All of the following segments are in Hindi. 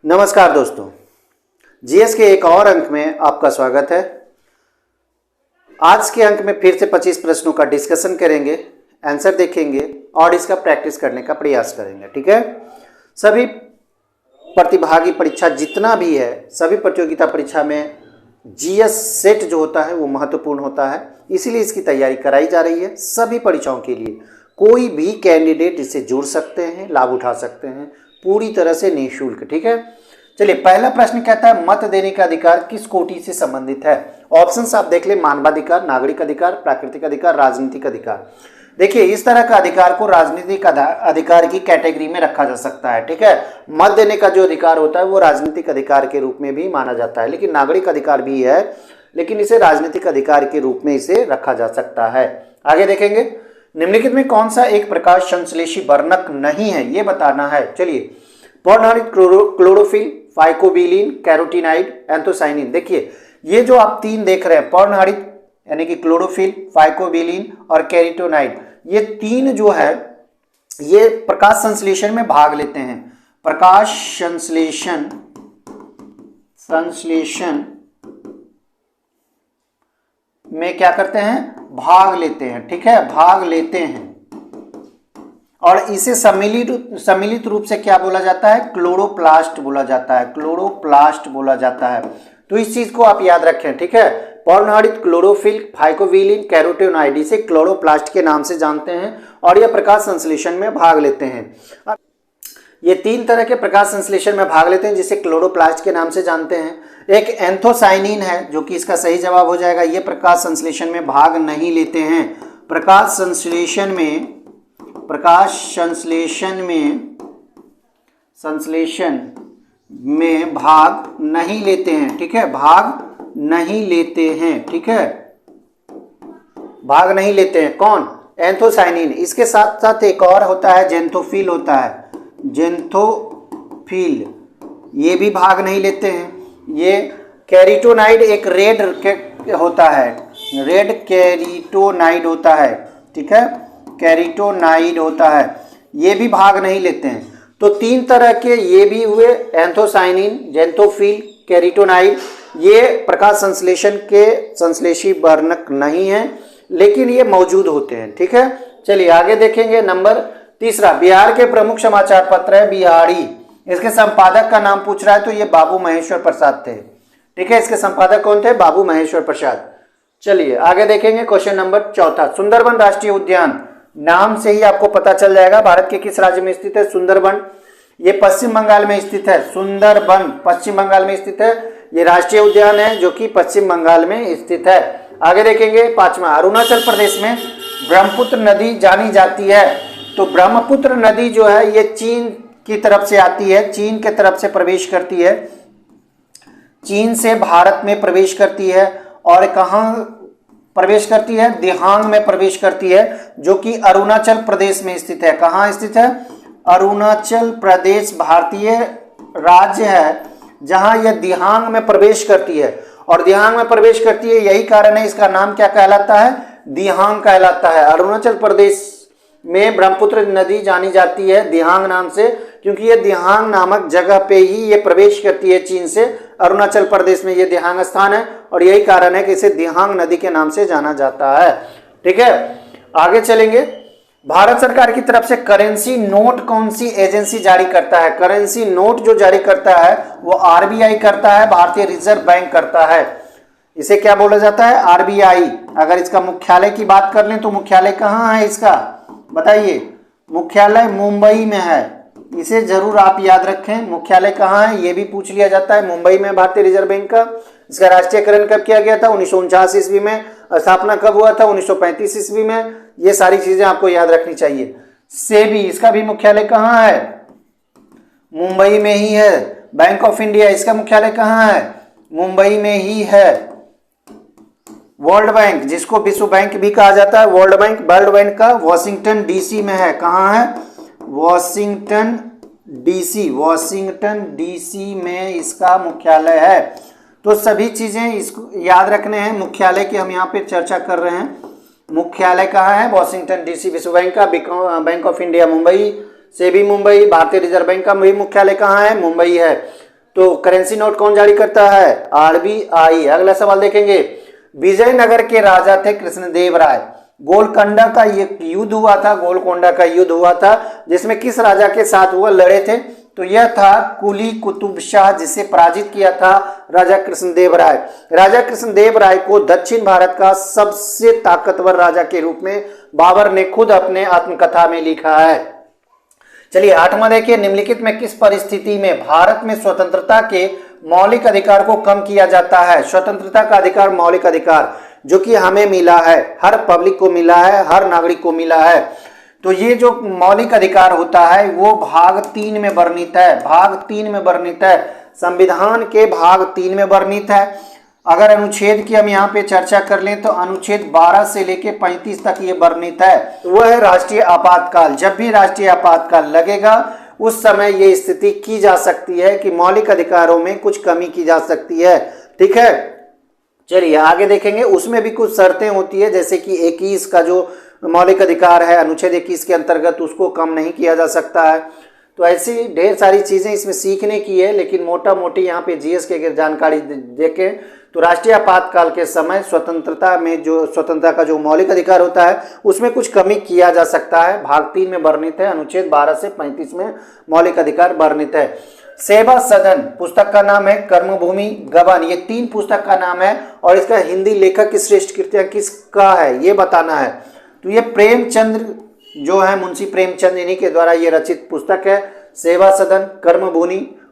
नमस्कार दोस्तों, जीएस के एक और अंक में आपका स्वागत है। आज के अंक में फिर से 25 प्रश्नों का डिस्कशन करेंगे, आंसर देखेंगे और इसका प्रैक्टिस करने का प्रयास करेंगे। ठीक है, सभी प्रतिभागी परीक्षा जितना भी है, सभी प्रतियोगिता परीक्षा में जीएस सेट जो होता है वो महत्वपूर्ण होता है, इसीलिए इसकी तैयारी कराई जा रही है सभी परीक्षाओं के लिए। कोई भी कैंडिडेट इससे जुड़ सकते हैं, लाभ उठा सकते हैं, पूरी तरह से निःशुल्क। ठीक है, चलिए पहला प्रश्न कहता है मत देने का अधिकार किस कोटि से संबंधित है। ऑप्शंस आप देख ले, मानवाधिकार, नागरिक अधिकार, प्राकृतिक अधिकार, राजनीतिक अधिकार। देखिए, इस तरह का अधिकार को राजनीतिक अधिकार की कैटेगरी में रखा जा सकता है। ठीक है, मत देने का जो अधिकार होता है वो राजनीतिक अधिकार के रूप में भी माना जाता है, लेकिन नागरिक अधिकार भी है, लेकिन इसे राजनीतिक अधिकार के रूप में इसे रखा जा सकता है। आगे देखेंगे, निम्नलिखित में कौन सा एक प्रकाश संश्लेषी वर्णक नहीं है, ये बताना है। चलिए, पर्णहरित क्लोरोफिल, फाइकोबिलिन, कैरोटीनाइड, एंथोसाइनिन। देखिए, ये जो आप तीन देख रहे हैं, पर्णहरित यानी कि क्लोरोफिल, फाइकोबिलिन और कैरोटीनाइड, ये तीन जो है ये प्रकाश संश्लेषण में भाग लेते हैं। प्रकाश संश्लेषण में क्या करते हैं, भाग लेते हैं। ठीक है, भाग लेते हैं, और इसे सम्मिलित रूप से क्या बोला जाता है, क्लोरोप्लास्ट बोला जाता है, क्लोरोप्लास्ट बोला जाता है। तो इस चीज को आप याद रखें। ठीक है, पर्णहरित, क्लोरोफिल, फाइकोबिलिन, कैरोटीनॉइड, इसे क्लोरोप्लास्ट के नाम से जानते हैं और यह प्रकाश संश्लेषण में भाग लेते हैं। ये तीन तरह के प्रकाश संश्लेषण में भाग लेते हैं जिसे क्लोरोप्लास्ट के नाम से जानते हैं। एक एंथोसाइनिन है जो कि इसका सही जवाब हो जाएगा, ये प्रकाश संश्लेषण में भाग नहीं लेते हैं। प्रकाश संश्लेषण में भाग नहीं लेते हैं। ठीक है, भाग नहीं लेते हैं। ठीक है, भाग नहीं लेते हैं। कौन? एंथोसाइनिन। इसके साथ साथ एक और होता है, जेंथोफिल होता है, जेंथोफिल, ये भी भाग नहीं लेते हैं। ये कैरोटीनॉइड एक रेड होता है, रेड कैरोटीनॉइड होता है। ठीक है, कैरोटीनॉइड होता है, ये भी भाग नहीं लेते हैं। तो तीन तरह के ये भी हुए, एंथोसाइनिन, जेंथोफिल, कैरोटीनॉइड, ये प्रकाश संश्लेषण के संश्लेषी वर्णक नहीं है, लेकिन ये मौजूद होते हैं। ठीक है, चलिए आगे देखेंगे। नंबर तीसरा, बिहार के प्रमुख समाचार पत्र है बिहारी, इसके संपादक का नाम पूछ रहा है, तो ये बाबू महेश्वर प्रसाद थे। ठीक है, इसके संपादक कौन थे? बाबू महेश्वर प्रसाद। चलिए आगे देखेंगे क्वेश्चन नंबर चौथा, सुंदरबन राष्ट्रीय उद्यान, नाम से ही आपको पता चल जाएगा भारत के किस राज्य में स्थित है सुंदरबन। ये पश्चिम बंगाल में स्थित है। सुंदरबन पश्चिम बंगाल में स्थित है। ये राष्ट्रीय उद्यान है जो कि पश्चिम बंगाल में स्थित है। आगे देखेंगे पांचवा, अरुणाचल प्रदेश में ब्रह्मपुत्र नदी जानी जाती है। तो ब्रह्मपुत्र नदी जो है ये चीन की तरफ से आती है, चीन के तरफ से प्रवेश करती है, चीन से भारत में प्रवेश करती है, और कहाँ प्रवेश करती है? दिहांग में प्रवेश करती है, जो कि अरुणाचल प्रदेश में स्थित है। कहाँ स्थित है? अरुणाचल प्रदेश भारतीय राज्य है जहां यह दिहांग में प्रवेश करती है, और दिहांग में प्रवेश करती है, यही कारण है इसका नाम क्या कहलाता है? दिहांग कहलाता है। अरुणाचल प्रदेश में ब्रह्मपुत्र नदी जानी जाती है दिहांग नाम से, क्योंकि ये दिहांग नामक जगह पे ही ये प्रवेश करती है चीन से। अरुणाचल प्रदेश में ये दिहांग स्थान है, और यही कारण है कि इसे दिहांग नदी के नाम से जाना जाता है। ठीक है, आगे चलेंगे। भारत सरकार की तरफ से करेंसी नोट कौन सी एजेंसी जारी करता है? करेंसी नोट जो जारी करता है वो आरबीआई करता है, भारतीय रिजर्व बैंक करता है। इसे क्या बोला जाता है? आरबीआई। अगर इसका मुख्यालय की बात कर लें तो मुख्यालय कहाँ है इसका, बताइए? मुख्यालय मुंबई में है, इसे जरूर आप याद रखें। मुख्यालय कहाँ है ये भी पूछ लिया जाता है, मुंबई में भारतीय रिजर्व बैंक का। इसका राष्ट्रीयकरण कब किया गया था? 1949 ईस्वी में। स्थापना कब हुआ था? 1935 ईस्वी में। ये सारी चीजें आपको याद रखनी चाहिए। सेबी, इसका भी मुख्यालय कहाँ है? मुंबई में ही है। बैंक ऑफ इंडिया, इसका मुख्यालय कहाँ है? मुंबई में ही है। वर्ल्ड बैंक, जिसको विश्व बैंक भी कहा जाता है, वर्ल्ड बैंक का वॉशिंगटन डीसी में है। कहाँ है? वॉशिंगटन डीसी में इसका मुख्यालय है। तो सभी चीजें इसको याद रखने हैं। मुख्यालय की हम यहाँ पे चर्चा कर रहे हैं। मुख्यालय कहाँ है? वॉशिंगटन डीसी विश्व बैंक का। Bank of India Mumbai, SEBI Mumbai, भारतीय रिजर्व बैंक का भी मुख्यालय कहाँ है? मुंबई है। तो करेंसी नोट कौन जारी करता है? आरबीआई। अगला सवाल देखेंगे, विजयनगर के राजा थे कृष्णदेव राय। गोलकोंडा का ये युद्ध हुआ था, गोलकोंडा का युद्ध हुआ था, जिसमें किस राजा के साथ हुआ, लड़े थे? तो यह था कुली कुतुब शाह, जिसे पराजित किया था राजा कृष्णदेव राय। राजा कृष्णदेव राय को दक्षिण भारत का सबसे ताकतवर राजा के रूप में बाबर ने खुद अपने आत्मकथा में लिखा है। चलिए 8वां देखिए, निम्नलिखित में किस परिस्थिति में भारत में स्वतंत्रता के मौलिक अधिकार को कम किया जाता है? स्वतंत्रता का अधिकार, मौलिक अधिकार जो कि हमें मिला है, हर पब्लिक को मिला है, हर नागरिक को मिला है। तो ये जो मौलिक अधिकार होता है वो भाग 3 में वर्णित है, भाग 3 में वर्णित है, संविधान के भाग 3 में वर्णित है। अगर अनुच्छेद की हम यहाँ पे चर्चा कर लें तो अनुच्छेद 12 से लेके 35 तक ये वर्णित है। तो वह है राष्ट्रीय आपातकाल। जब भी राष्ट्रीय आपातकाल लगेगा उस समय ये स्थिति की जा सकती है कि मौलिक अधिकारों में कुछ कमी की जा सकती है। ठीक है, चलिए आगे देखेंगे। उसमें भी कुछ शर्तें होती है, जैसे कि 21 का जो मौलिक अधिकार है अनुच्छेद 21 के अंतर्गत, उसको कम नहीं किया जा सकता है। तो ऐसी ढेर सारी चीज़ें इसमें सीखने की है, लेकिन मोटा मोटी यहाँ पे जीएस के अगर जानकारी देखें तो राष्ट्रीय आपातकाल के समय स्वतंत्रता में जो स्वतंत्रता का जो मौलिक अधिकार होता है उसमें कुछ कमी किया जा सकता है। भाग 3 में वर्णित है, अनुच्छेद 12 से 35 में मौलिक अधिकार वर्णित है। सेवा सदन पुस्तक का नाम है, कर्मभूमि, गबन, ये 3 पुस्तक का नाम है और इसका हिंदी लेखक की श्रेष्ठ कृतियां किसका है ये बताना है। तो ये प्रेमचंद्र जो है, मुंशी प्रेमचंद, इन्हीं के द्वारा ये रचित पुस्तक है। सेवा सदन,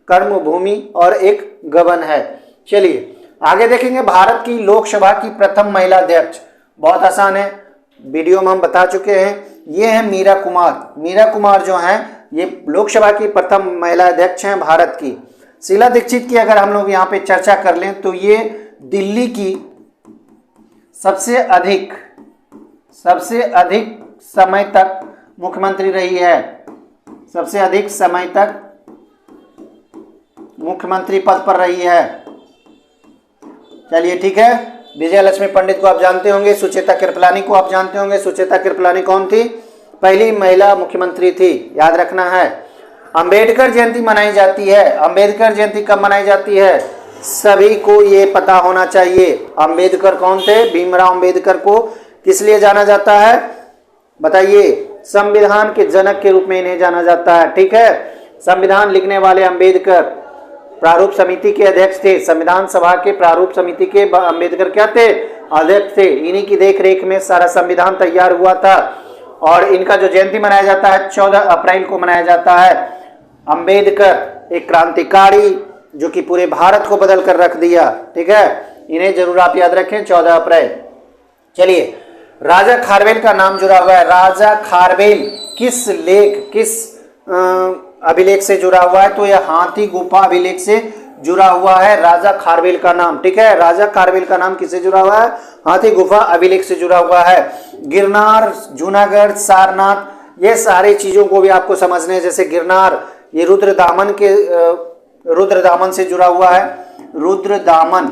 कर्मभूमि और एक गबन है। चलिए आगे देखेंगे, भारत की लोकसभा की प्रथम महिला अध्यक्ष, बहुत आसान है, वीडियो में हम बता चुके हैं, ये है मीरा कुमार। मीरा कुमार जो हैं ये लोकसभा की प्रथम महिला अध्यक्ष हैं भारत की। शीला दीक्षित की अगर हम लोग यहाँ पे चर्चा कर लें तो ये दिल्ली की सबसे अधिक समय तक मुख्यमंत्री रही है, सबसे अधिक समय तक मुख्यमंत्री पद पर रही है। चलिए ठीक है, विजय लक्ष्मी पंडित को आप जानते होंगे, सुचेता कृपलानी को आप जानते होंगे। सुचेता कृपलानी कौन थी? पहली महिला मुख्यमंत्री थी, याद रखना है। अंबेडकर जयंती मनाई जाती है। अंबेडकर जयंती कब मनाई जाती है? सभी को ये पता होना चाहिए। अंबेडकर कौन थे? भीमराव अंबेडकर को किस लिए जाना जाता है बताइए? संविधान के जनक के रूप में इन्हें जाना जाता है। ठीक है, संविधान लिखने वाले अंबेडकर प्रारूप समिति के अध्यक्ष थे। संविधान सभा के प्रारूप समिति के अंबेडकर क्या थे? अध्यक्ष थे। इन्हीं की देखरेख में सारा संविधान तैयार हुआ था और इनका जो जयंती मनाया जाता है 14 अप्रैल को मनाया जाता है। अंबेडकर एक क्रांतिकारी जो कि पूरे भारत को बदल कर रख दिया। ठीक है, इन्हें जरूर आप याद रखें, 14 अप्रैल। चलिए, राजा खारवेल का नाम जुड़ा हुआ है। राजा खारवेल किस अभिलेख से जुड़ा हुआ है? तो यह हाथी गुफा अभिलेख से जुड़ा हुआ है राजा खारवेल का नाम। ठीक है, राजा खारवेल का नाम किससे जुड़ा हुआ है? हाथी गुफा अभिलेख से जुड़ा हुआ है। गिरनार, जूनागढ़, सारनाथ, ये सारी चीजों को भी आपको समझने हैं। जैसे गिरनार ये रुद्रदामन से जुड़ा हुआ है। रुद्रदामन,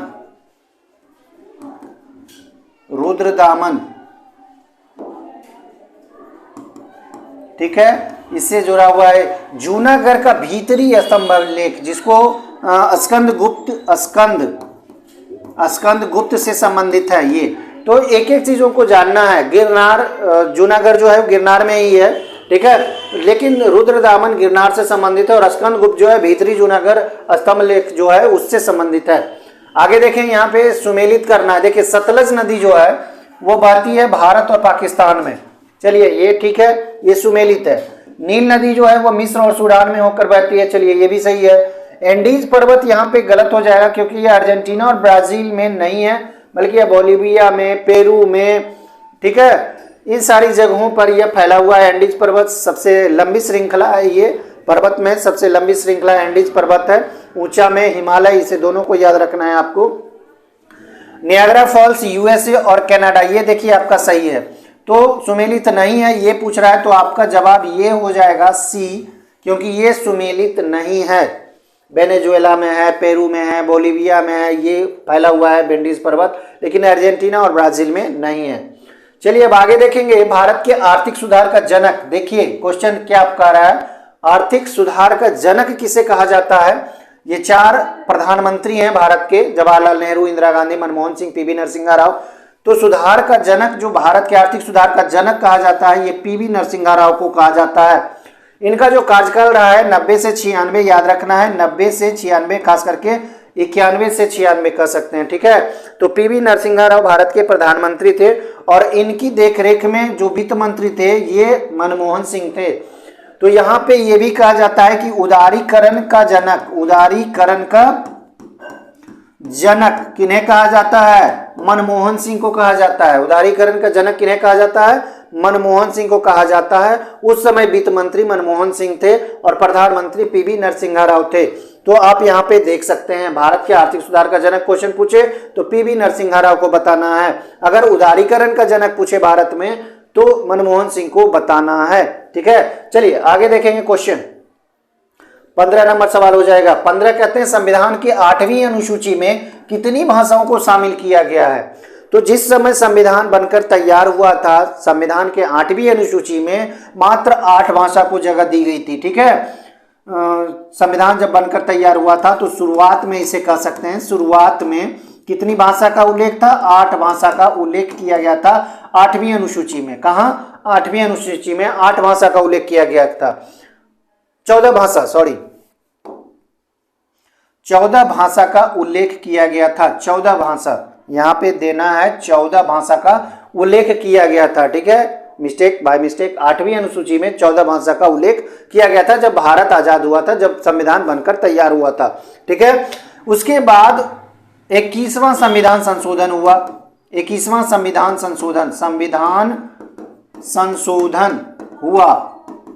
ठीक है, इससे जुड़ा हुआ है। जूनागढ़ का भीतरी स्तंभ अभिलेख जिसको स्कंद गुप्त से संबंधित है ये। तो एक एक चीजों को जानना है। गिरनार, जूनागढ़ जो है गिरनार में ही है। ठीक है, लेकिन रुद्रदामन गिरनार से संबंधित है और स्कंद गुप्त जो है भीतरी जूनागढ़ स्तंभ लेख जो है उससे संबंधित है। आगे देखें, यहाँ पे सुमेलित करना है। देखिए सतलज नदी जो है वो बहती है भारत और पाकिस्तान में। चलिए ये ठीक है, ये सुमेलित है। नील नदी जो है वो मिस्र और सूडान में होकर बहती है। चलिए ये भी सही है। एंडीज पर्वत यहाँ पे गलत हो जाएगा क्योंकि ये अर्जेंटीना और ब्राजील में नहीं है, बल्कि ये बोलिविया में, पेरू में, ठीक है, इन सारी जगहों पर यह फैला हुआ है। एंडीज पर्वत सबसे लंबी श्रृंखला है, ये पर्वत में सबसे लंबी श्रृंखला एंडीज पर्वत है। ऊंचा में हिमालय, इसे दोनों को याद रखना है आपको। नियाग्रा फॉल्स यूएसए और कनाडा, ये देखिए आपका सही है। तो सुमेलित नहीं है ये पूछ रहा है, तो आपका जवाब ये हो जाएगा सी, क्योंकि ये सुमेलित नहीं है। वेनेजुएला में है, पेरू में है, बोलिविया में है, ये फैला हुआ है एंडीज पर्वत, लेकिन अर्जेंटीना और ब्राजील में नहीं है। चलिए अब आगे देखेंगे, भारत के आर्थिक सुधार का जनक। देखिए क्वेश्चन क्या कह रहा है, आर्थिक सुधार का जनक किसे कहा जाता है? ये 4 प्रधानमंत्री हैं भारत के, जवाहरलाल नेहरू, इंदिरा गांधी, मनमोहन सिंह, पीवी नरसिम्हा राव। तो सुधार का जनक, जो भारत के आर्थिक सुधार का जनक कहा जाता है, ये पीवी नरसिम्हा राव को कहा जाता है। इनका जो कार्यकाल रहा है 90 से 96, याद रखना है 90 से 96, खास करके 91 से 96 कह सकते हैं, ठीक है। तो पीवी नरसिम्हा राव भारत के प्रधानमंत्री थे और इनकी देखरेख में जो वित्त मंत्री थे ये मनमोहन सिंह थे। तो यहाँ पे ये भी कहा जाता है कि उदारीकरण का जनक, उदारीकरण का जनक किन्हें कहा जाता है? मनमोहन सिंह को कहा जाता है। उदारीकरण का जनक किन्हें कहा जाता है? मनमोहन सिंह को कहा जाता है। उस समय वित्त मंत्री मनमोहन सिंह थे और प्रधानमंत्री पीवी नरसिम्हा राव थे। तो आप यहाँ पे देख सकते हैं, भारत के आर्थिक सुधार का जनक क्वेश्चन पूछे तो पीवी नरसिम्हा राव को बताना है। अगर उदारीकरण का जनक पूछे भारत में तो मनमोहन सिंह को बताना है, ठीक है। चलिए आगे देखेंगे क्वेश्चन। 15 नंबर सवाल हो जाएगा। 15 कहते हैं संविधान की 8वीं अनुसूची में कितनी भाषाओं को शामिल किया गया है? तो जिस समय संविधान बनकर तैयार हुआ था, संविधान के 8वीं अनुसूची में मात्र 8 भाषा को जगह दी गई थी, ठीक है। संविधान जब बनकर तैयार हुआ था तो शुरुआत में इसे कह सकते हैं, शुरुआत में कितनी भाषा का उल्लेख था? 8 भाषा का उल्लेख किया गया था 8वीं अनुसूची में। कहाँ? 8वीं अनुसूची में 8 भाषा का उल्लेख किया गया था। 14 भाषा, सॉरी 14 भाषा का उल्लेख किया गया था। 14 भाषा यहाँ पे देना है, 14 भाषा का उल्लेख किया गया था, ठीक है। मिस्टेक बाय मिस्टेक, 8वीं अनुसूची में 14 भाषा का उल्लेख किया गया था जब भारत आजाद हुआ था, जब संविधान बनकर तैयार हुआ था, ठीक है। उसके बाद 21वां संविधान संशोधन हुआ। 21वां संविधान संशोधन, संविधान संशोधन हुआ।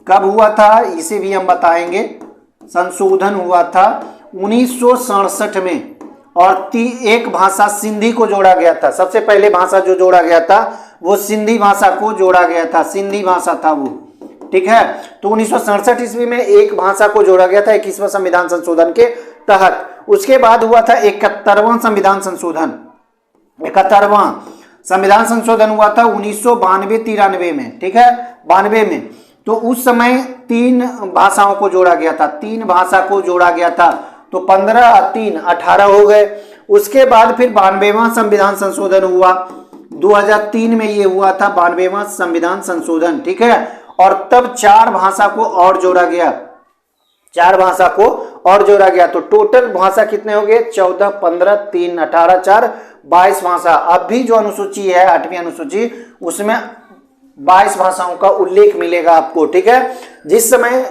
कब हुआ था इसे भी हम बताएंगे। संशोधन हुआ था 1967 में और एक भाषा सिंधी को जोड़ा गया था। सबसे पहले भाषा जो जोड़ा गया था वो सिंधी भाषा को जोड़ा गया था, सिंधी भाषा था वो, ठीक है। तो 1967 ईस्वी में एक भाषा को जोड़ा गया था 21वां संविधान संशोधन के तहत। उसके बाद हुआ था 71वां संविधान संशोधन। 71वां संविधान संशोधन हुआ था 1992-93 में, ठीक है, 92 में। तो उस समय 3 भाषाओं को जोड़ा गया था, 3 भाषा को जोड़ा गया था। तो 15 3 18 हो गए। उसके बाद फिर 92वां संविधान संशोधन हुआ, 2003 में ये हुआ था 92वां संविधान संशोधन, ठीक है। और तब 4 भाषा को और जोड़ा गया, 4 भाषा को और जोड़ा गया। तो टोटल भाषा कितने हो गए? 14 15 3 18 4 22 भाषा। अब भी जो अनुसूची है 8वीं अनुसूची, उसमें 22 भाषाओं का उल्लेख मिलेगा आपको, ठीक है। जिस समय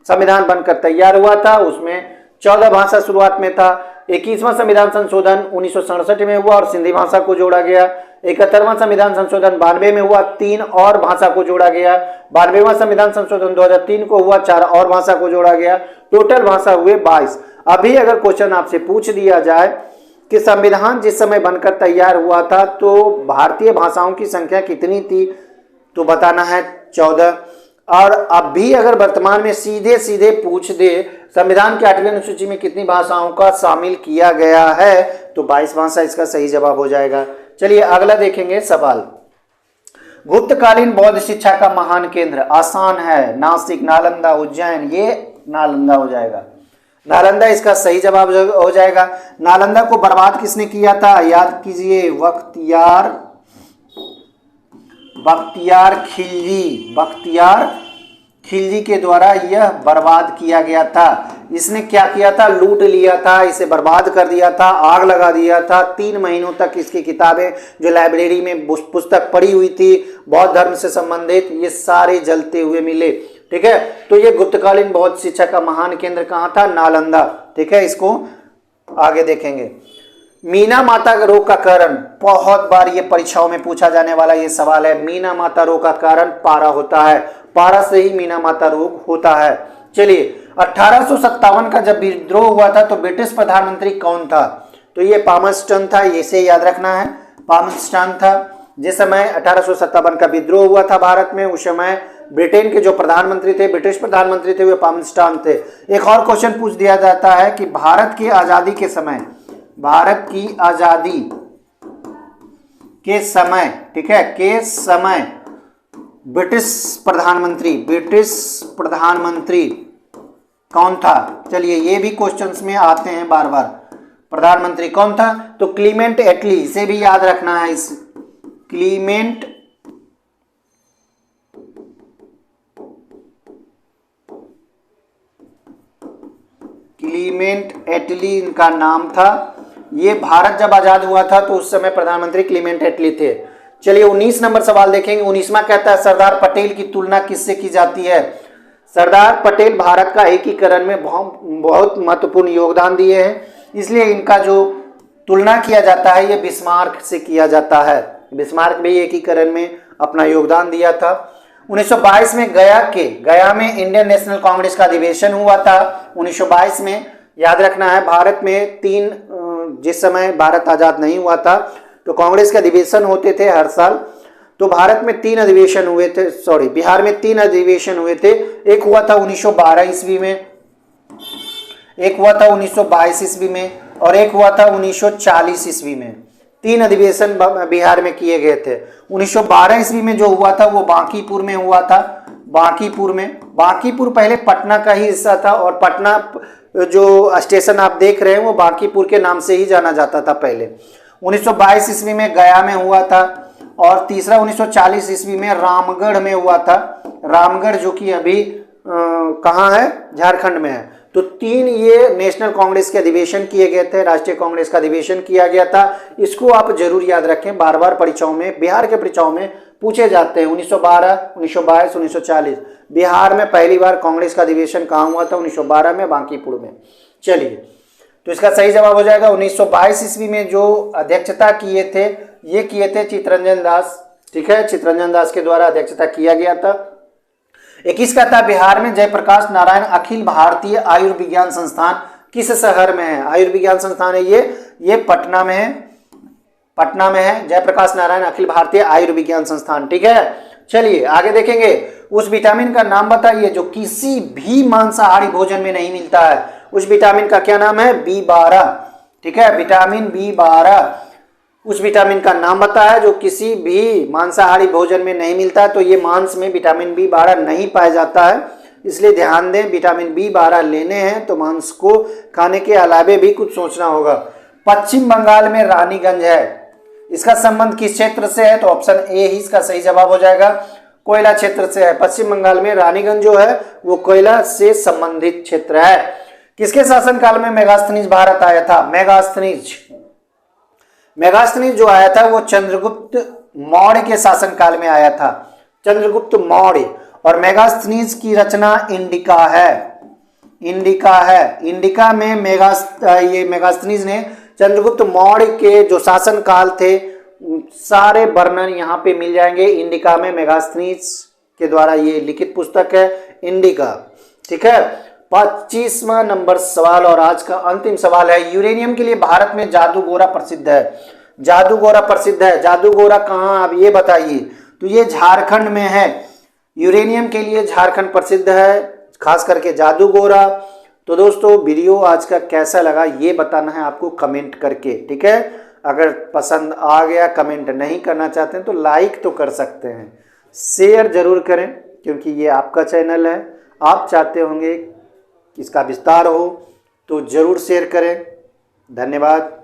संविधान बनकर तैयार हुआ था उसमें 14 भाषा शुरुआत में था। 21वां संविधान संशोधन 1967 में हुआ और सिंधी भाषा को जोड़ा गया। 71वां संविधान संशोधन 92 में हुआ, 3 और भाषा को जोड़ा गया। 92वां संविधान संशोधन 2003 को हुआ, 4 और भाषा को जोड़ा गया। टोटल भाषा हुए 22। अभी अगर क्वेश्चन आपसे पूछ दिया जाए कि संविधान जिस समय बनकर तैयार हुआ था तो भारतीय भाषाओं की संख्या कितनी थी, तो बताना है 14। और अब भी अगर वर्तमान में सीधे सीधे पूछ दे संविधान की 8वीं अनुसूची में कितनी भाषाओं का शामिल किया गया है, तो 22 भाषा इसका सही जवाब हो जाएगा। चलिए अगला देखेंगे सवाल। गुप्तकालीन बौद्ध शिक्षा का महान केंद्र, आसान है, नासिक, नालंदा, उज्जैन, ये नालंदा हो जाएगा। नालंदा इसका सही जवाब हो जाएगा। नालंदा को बर्बाद किसने किया था? याद कीजिए, बख्तियार खिलजी के द्वारा यह बर्बाद किया गया था। इसने क्या किया था? लूट लिया था, इसे बर्बाद कर दिया था, आग लगा दिया था। 3 महीनों तक इसकी किताबें जो लाइब्रेरी में पुस्तक पड़ी हुई थी बौद्ध धर्म से संबंधित, ये सारे जलते हुए मिले, ठीक है। तो ये गुप्तकालीन बौद्ध शिक्षा का महान केंद्र कहाँ था? नालंदा, ठीक है। इसको आगे देखेंगे। मीना माता रोग का कारण, बहुत बार ये परीक्षाओं में पूछा जाने वाला ये सवाल है। मीना माता रोग का कारण पारा होता है, पारा से ही मीना माता रोग होता है। चलिए 1857 का जब विद्रोह हुआ था तो ब्रिटिश प्रधानमंत्री कौन था? तो ये पामर्स्टन था, इसे याद रखना है, पामर्स्टन था। जिस समय 1857 का विद्रोह हुआ था भारत में, उस समय ब्रिटेन के जो प्रधानमंत्री थे, ब्रिटिश प्रधानमंत्री थे, वे पामर्स्टन थे। एक और क्वेश्चन पूछ दिया जाता है कि भारत की आजादी के समय, भारत की आजादी के समय, ठीक है, के समय ब्रिटिश प्रधानमंत्री कौन था? चलिए ये भी क्वेश्चंस में आते हैं बार बार। प्रधानमंत्री कौन था? तो क्लीमेंट एटली, इसे भी याद रखना है। इस क्लीमेंट एटली इनका नाम था। ये भारत जब आजाद हुआ था तो उस समय प्रधानमंत्री क्लीमेंट एटली थे। चलिए 19 नंबर सवाल देखेंगे। 19वां कहता है सरदार पटेल की तुलना किससे की जाती है? सरदार पटेल भारत का एकीकरण में बहुत महत्वपूर्ण योगदान दिए हैं, इसलिए इनका जो तुलना किया जाता है ये बिस्मार्क से किया जाता है। बिस्मार्क भी एकीकरण में अपना योगदान दिया था। 1922 में गया में इंडियन नेशनल कांग्रेस का अधिवेशन हुआ था। 1922 में याद रखना है, भारत में जिस समय भारत आजाद नहीं हुआ था तो कांग्रेस के अधिवेशन होते थे हर साल। तो भारत में 3 अधिवेशन हुए थे, बिहार में 3 अधिवेशन हुए थे। एक हुआ था 1912 ईस्वी में, एक हुआ था 1922 ईस्वी में और एक हुआ था 1940 ईस्वी में। 3 अधिवेशन बिहार में किए गए थे। 1912 ईस्वी में जो हुआ था वो बांकीपुर में हुआ था। बांकीपुर पहले पटना का ही हिस्सा था और पटना जो स्टेशन आप देख रहे हैं वो बांकीपुर के नाम से ही जाना जाता था पहले। 1922 ईस्वी में गया में हुआ था और तीसरा 1940 ईस्वी में रामगढ़ में हुआ था। रामगढ़ जो कि अभी कहाँ है? झारखंड में है। तो 3 ये नेशनल कांग्रेस के अधिवेशन किए गए थे, राष्ट्रीय कांग्रेस का अधिवेशन किया गया था। इसको आप जरूर याद रखें, बार बार परीक्षाओं में, बिहार के परीक्षाओं में पूछे जाते हैं। 1912, 1922, 1940 बिहार में पहली बार कांग्रेस का अधिवेशन कहाँ हुआ था? 1912 में, बांकीपुर में। चलिए, तो इसका सही जवाब हो जाएगा 1922 ईस्वी में जो अध्यक्षता किए थे ये किए थे चित्तरंजन दास। ठीक है, चित्तरंजन दास के द्वारा अध्यक्षता किया गया था। 21 का था बिहार में जयप्रकाश नारायण अखिल भारतीय आयुर्विज्ञान संस्थान किस शहर में है? आयुर्विज्ञान संस्थान है ये पटना में है। पटना में है जयप्रकाश नारायण अखिल भारतीय आयुर्विज्ञान संस्थान। ठीक है, चलिए आगे देखेंगे। उस विटामिन का नाम बताइए जो किसी भी मांसाहारी भोजन में नहीं मिलता है। उस विटामिन का क्या नाम है? B12। ठीक है, विटामिन B12 उस विटामिन का नाम बताया जो किसी भी मांसाहारी भोजन में नहीं मिलता। तो ये मांस में विटामिन B12 नहीं पाया जाता है, इसलिए ध्यान दें विटामिन B12 लेने हैं तो मांस को खाने के अलावे भी कुछ सोचना होगा। पश्चिम बंगाल में रानीगंज है, इसका संबंध किस क्षेत्र से है? तो ऑप्शन ए ही इसका सही जवाब हो जाएगा, कोयला क्षेत्र से है। पश्चिम बंगाल में रानीगंज जो है वो कोयला से संबंधित क्षेत्र है। किसके शासनकाल में मेगास्थनीज भारत आया था? मेगास्थनीज जो आया था वो चंद्रगुप्त मौर्य के शासनकाल में आया था। चंद्रगुप्त मौर्य। और मेगास्थनीज की रचना इंडिका है। इंडिका में मेगास्थनीज ने चंद्रगुप्त मौर्य के जो शासनकाल थे सारे वर्णन यहाँ पे मिल जाएंगे इंडिका में। मेगास्थनीज के द्वारा ये लिखित पुस्तक है इंडिका। ठीक है, 25वां नंबर सवाल और आज का अंतिम सवाल है। यूरेनियम के लिए भारत में जादूगोरा प्रसिद्ध है। जादूगोरा कहाँ, आप ये बताइए। तो ये झारखंड में है। यूरेनियम के लिए झारखंड प्रसिद्ध है, खास करके जादूगोरा। तो दोस्तों वीडियो आज का कैसा लगा ये बताना है आपको कमेंट करके। ठीक है, अगर पसंद आ गया, कमेंट नहीं करना चाहते हैं तो लाइक तो कर सकते हैं, शेयर जरूर करें क्योंकि ये आपका चैनल है। आप चाहते होंगे कि इसका विस्तार हो तो जरूर शेयर करें। धन्यवाद।